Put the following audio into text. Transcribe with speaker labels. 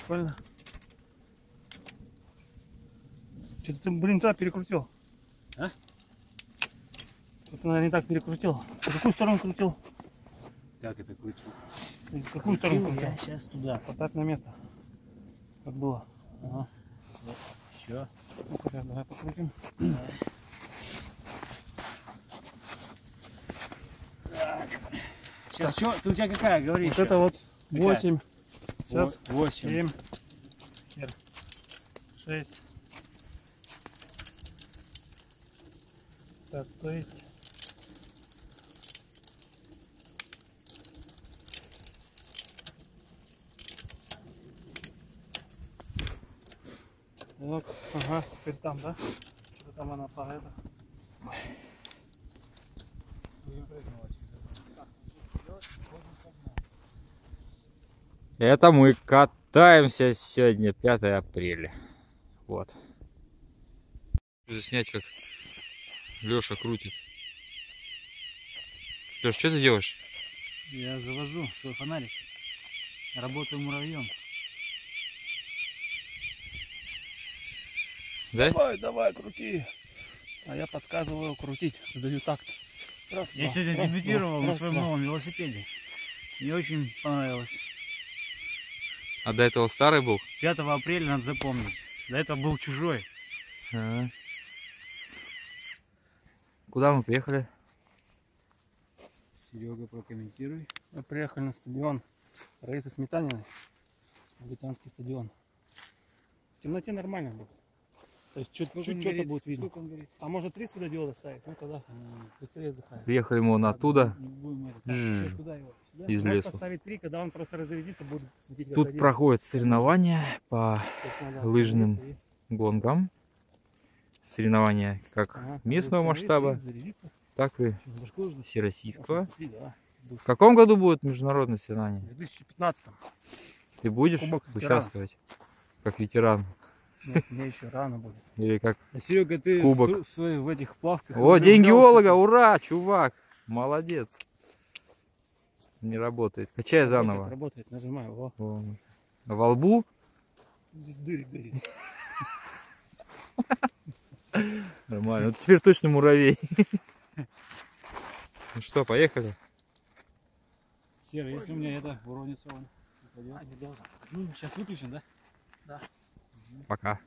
Speaker 1: Прикольно. Что-то ты, блин, туда перекрутил.
Speaker 2: А?
Speaker 1: Ты, наверное, не так перекрутил. В какую сторону крутил?
Speaker 2: Как это крутил?
Speaker 1: В какую сторону крутил?
Speaker 2: Я сейчас туда.
Speaker 1: Поставь на место. Как было. Ага.
Speaker 2: Вот. Все.
Speaker 1: Ну-ка, сейчас давай покрутим.
Speaker 2: Так. Сейчас что? Ты у тебя какая, говори.
Speaker 1: Вот
Speaker 2: еще.
Speaker 1: это вот
Speaker 2: Какая?
Speaker 1: 8. Сейчас
Speaker 2: 8.
Speaker 1: 7. 6. Так, то есть... Так, ага, теперь там, да? Что-то там она по это.
Speaker 3: Это мы катаемся сегодня, 5 апреля. Вот. Заснять, как Леша крутит. Леш, что ты делаешь?
Speaker 2: Я завожу свой фонарик. Работаю муравьем.
Speaker 3: Да?
Speaker 1: Давай, давай, крути. А я подсказываю крутить, задаю такт. Раз,
Speaker 2: Я
Speaker 1: два,
Speaker 2: сегодня
Speaker 1: раз,
Speaker 2: дебютировал
Speaker 1: два,
Speaker 2: на своем
Speaker 1: раз, два.
Speaker 2: новом велосипеде. Мне очень понравилось.
Speaker 3: А до этого старый был?
Speaker 2: 5 апреля надо запомнить. До этого был чужой.
Speaker 3: Ага. Куда мы приехали?
Speaker 2: Серега, прокомментируй.
Speaker 1: Мы приехали на стадион Раисы Сметаниной. Смоленский стадион. В темноте нормально будет. То есть чуть-чуть будет видно.
Speaker 2: Сколько он говорит?
Speaker 1: А может 3 светодиода ставить? Ну тогда быстрее заходит.
Speaker 3: Приехали мы вон оттуда,
Speaker 2: Не будем это.
Speaker 3: Жжж.
Speaker 2: Так, куда его? Сюда?
Speaker 3: из
Speaker 1: Можно
Speaker 3: лесу.
Speaker 1: поставить 3, когда он просто разрядится, будет светить как
Speaker 3: Тут
Speaker 1: один.
Speaker 3: проходят соревнования по
Speaker 1: То есть надо
Speaker 3: лыжным
Speaker 1: остановиться
Speaker 3: гонкам. Соревнования как
Speaker 1: Ага,
Speaker 3: местного
Speaker 1: надо
Speaker 3: масштаба,
Speaker 1: остановиться и зарядиться.
Speaker 3: так и
Speaker 1: Чё, башку ждать?
Speaker 3: всероссийского.
Speaker 1: Может, цепи, да.
Speaker 3: В каком году будет международное соревнование?
Speaker 1: В 2015.
Speaker 3: Ты будешь
Speaker 1: Кубок ветерана.
Speaker 3: участвовать как ветеран?
Speaker 1: Нет, мне еще рано будет.
Speaker 3: Или как...
Speaker 2: А Серега, ты
Speaker 3: Кубок.
Speaker 2: в этих плавках.
Speaker 3: О, день геолога, ура, чувак, молодец. Не работает, качай заново.
Speaker 1: Работает, нажимаю. Во.
Speaker 3: Вон. Во лбу?
Speaker 1: Здесь дырь горит.
Speaker 3: Нормально, вот теперь точно муравей. Ну что, поехали?
Speaker 2: Серый, если у меня это уронится, он упадет.
Speaker 1: А, не должен.
Speaker 2: Ну, сейчас выключим, да?
Speaker 1: Да.
Speaker 3: Пока.